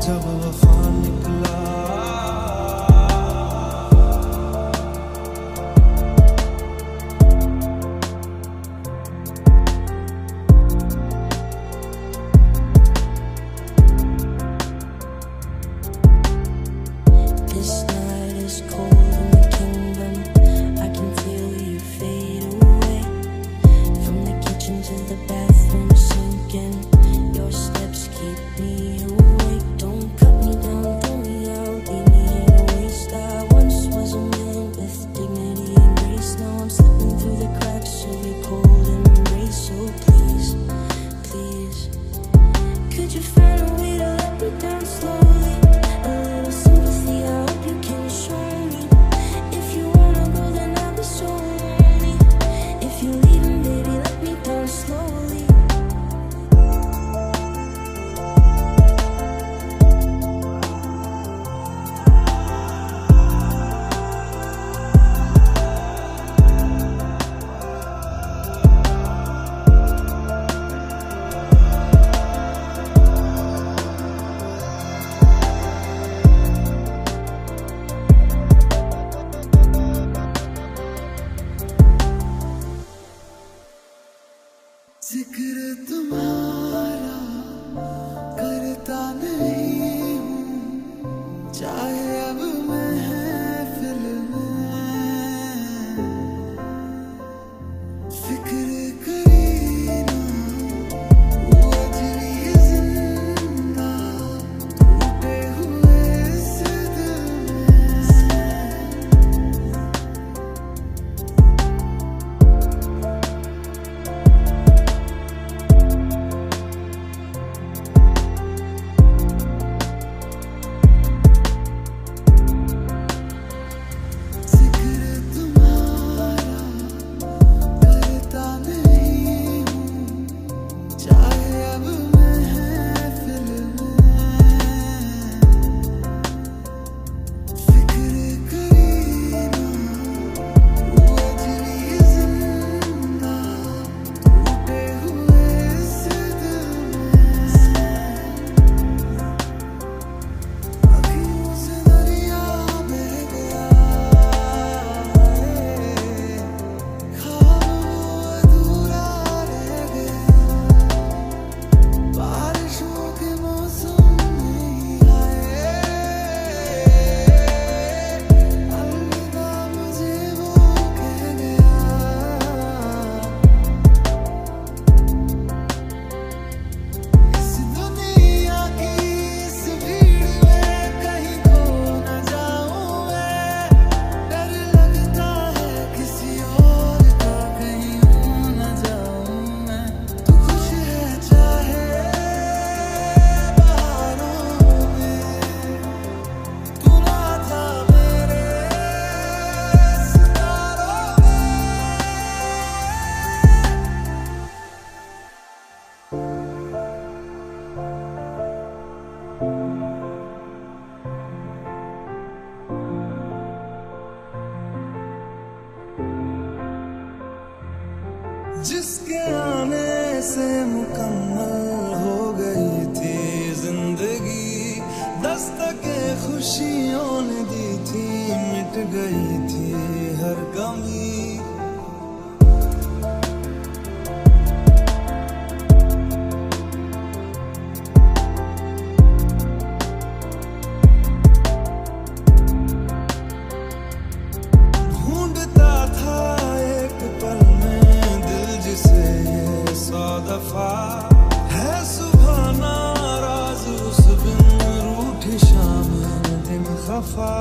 जब वफा निकला। जिक्र तुम्हारा करता नहीं हूँ, चाहे अब महफिल में फिक्र करी ना, वो अजरी जिंदा टूटे हुए इस दिल में। जिसके आने से मुकम्मल हो गई थी जिंदगी, दस्तके खुशियों ने दी थी, मिट गई थी हर कमी। ढूंढता था एक पल में दिल जिसे ये 100 दफा, है सुबह नाराज उस बिन रूठी शाम दिन खफा।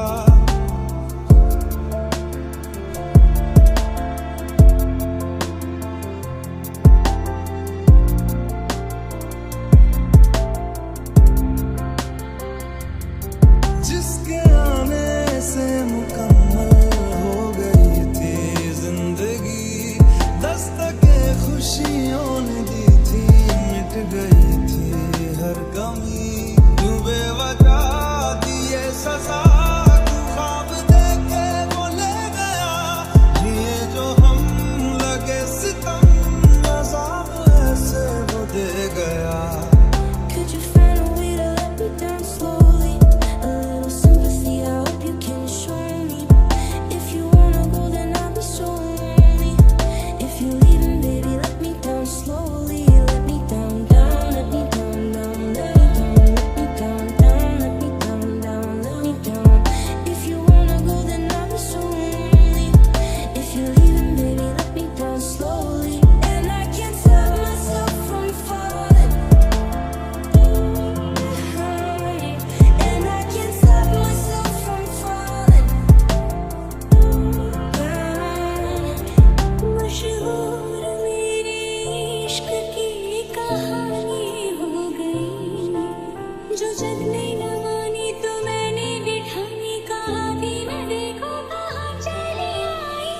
जिसके आने से मुकम्मल हो गई थी जिंदगी, दस्तके खुशियों ने दी थी, मिट गई थी हर कमी। तू बेवजह दिए सजा, जो जग ने न मानी तो मैंने भी ठानी, कहा थी मैं देखो कहाँ चली आई।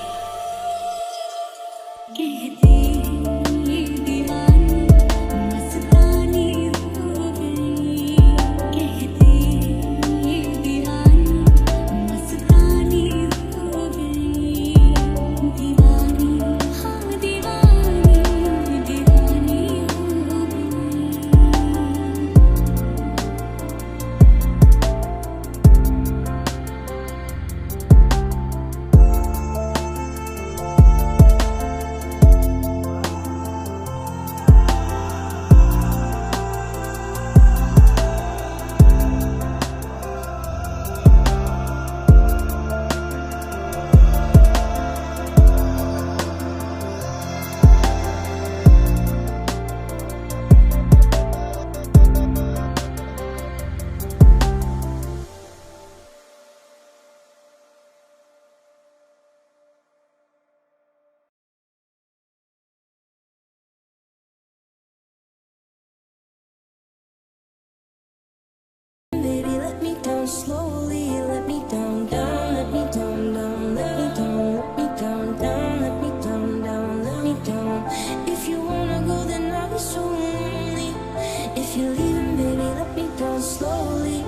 कहते ये दीवानी मस्तानी हो गई, कहते ये दीवानी मस्तानी हो गई। दीवानी हाँ दीवानी दीवानी हो गई। Baby, let me down slowly, let me down, down, let me down, down, let me down, let me down, down, let me down, down, let me down. If you wanna go, then I'll be so lonely. If you're leaving, baby, let me down slowly.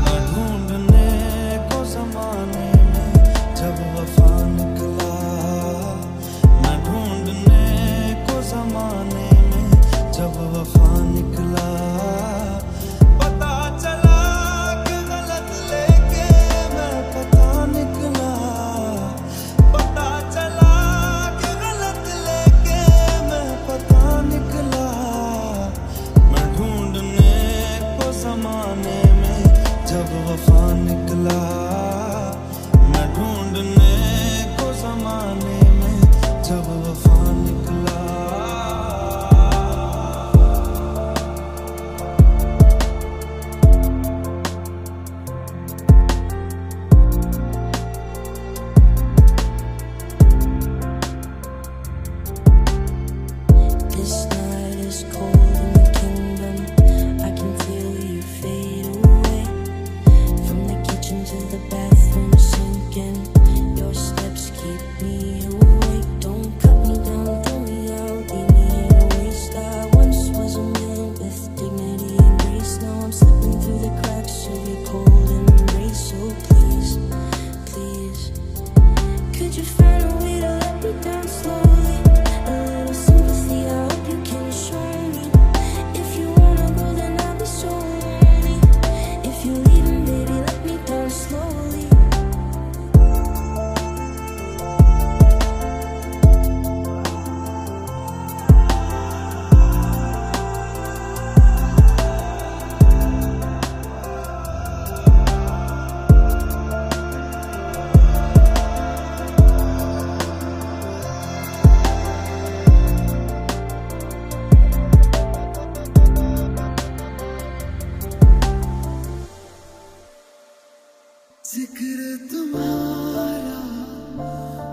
मैं ढूंढने को ज़माने में जब वफा निकला, मैं ढूंढने को ज़माने में जब वफा निकला। पता चला कि गलत लेके मैं पता निकला, पता चला कि गलत लेके मैं पता निकला। मैं ढूंढने को ज़माने में जब वफा निकला, मैं ढूंढने को ज़माने में जब वफा निकला। This night is cold in the kingdom. I can feel you fade away. From the kitchen to the bathroom sinking. Your steps keep me awake. Don't cut me down, throw me out, leave me here to waste. I once was a man with dignity and grace. Now I'm slipping through the cracks of your cold embrace. So please, please, could you find a way to let me down slowly? A little sympathy, I hope you can show me. If you wanna go, then I'll be so lonely. If you're leaving, baby, let me down slowly. जिक्र तुम्हारा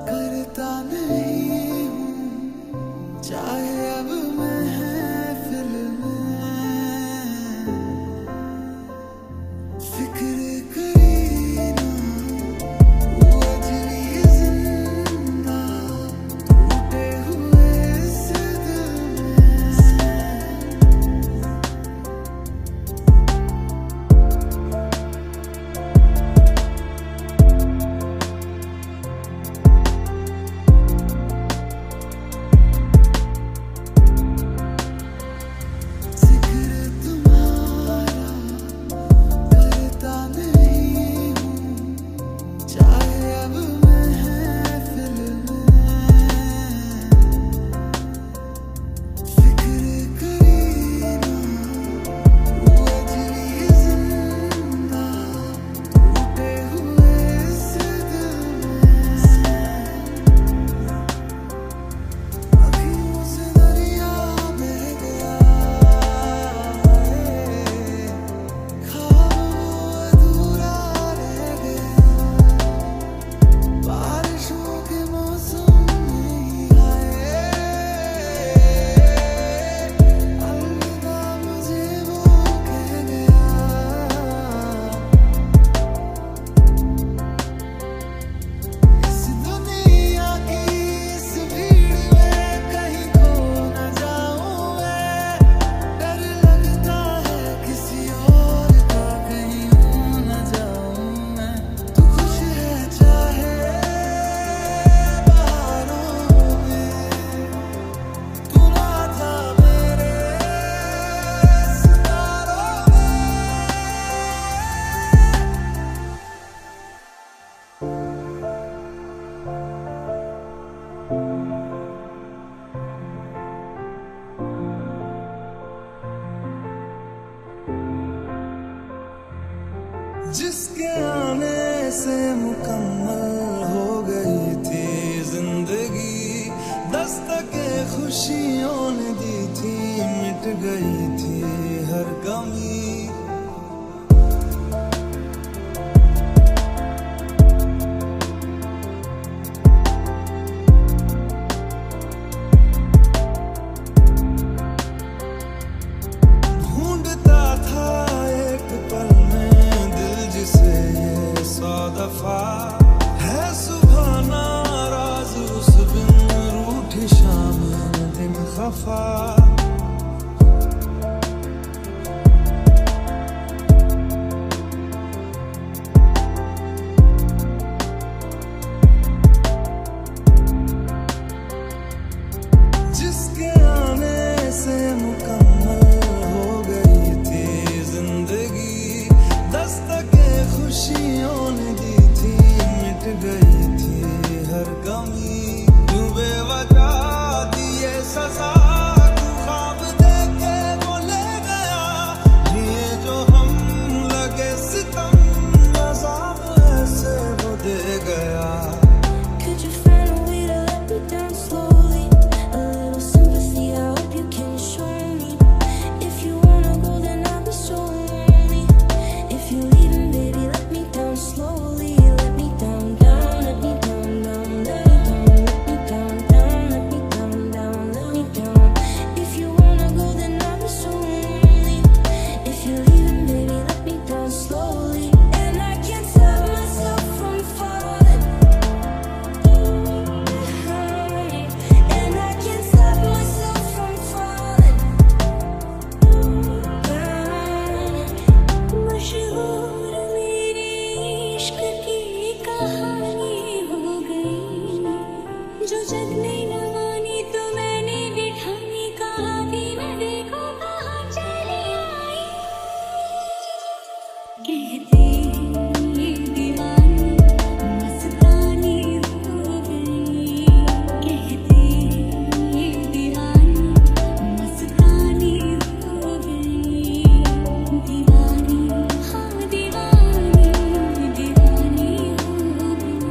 करता नहीं हूँ, चाहे अब महफिल में फिक्र करी ना, वो अजली जिंदा टूटे हुए इस दिल में। जिक्र तुम्हारा करता नहीं जिसके आने से मुकम्मल हो गई थी जिंदगी, दस्तके खुशियों ने दी थी, मिट गई थी हर कमी। ढूंढता था एक पल में दिल जिसे ये 100 दफा, है सुबह नाराज उस बिन रूठी शाम दिन खफा। जिसके आने से मुकम्मल हो गई थी जिंदगी, दस्तके खुशियों ने दी थी, मिट गई थी हर कमी। तू बेवजह दिए सजा, तू ख्वाब देके वो ले गया, ये जो हम लगे सितम, अज़ाब ऐसे वो दे गया। Could you find a way to let me down slowly? A little sympathy, I hope you can show me. If you wanna go, then I'll be so lonely. If you're leaving, baby, let me down slowly. Let me down, down, let me down, down, let me down, let me down, down, let me down, down, let me down. If you wanna go, then I'll be so lonely. If you're leaving, baby, let me down slowly. And I can't stop myself from falling. And I can't stop myself from falling down. मशहूर मेरी इश्क की कहानी हो गई, जो जग ने न मानी तो मैंने भी ठानी, कहा भी मैं देखो कहाँ चली आई। कहते ये दीवानी मस्तानी हो गई, कहते ये दीवानी मस्तानी हो गई। दीवानी हाँ दीवानी, दीवानी हो गई।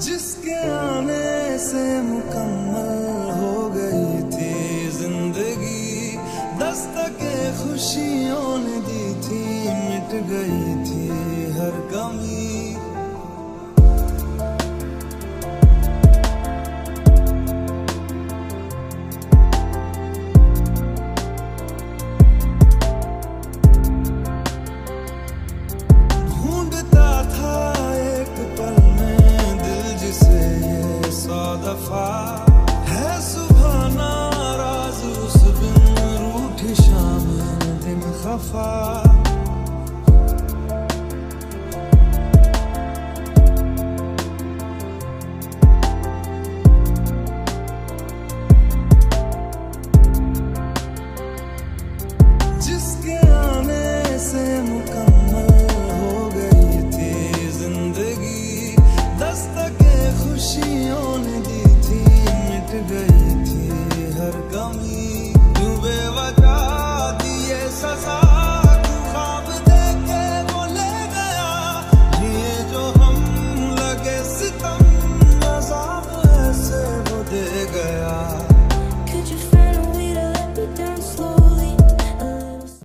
जिसके आने से मुकम्मल हो गई थी जिंदगी, दस्तके खुशियों ने दी थी, मिट गई थी हर कमी। ढूंढता था एक पल में दिल जिसे ये 100 दफा, है सुबह नाराज उस बिन रूठी शाम दिन खफा।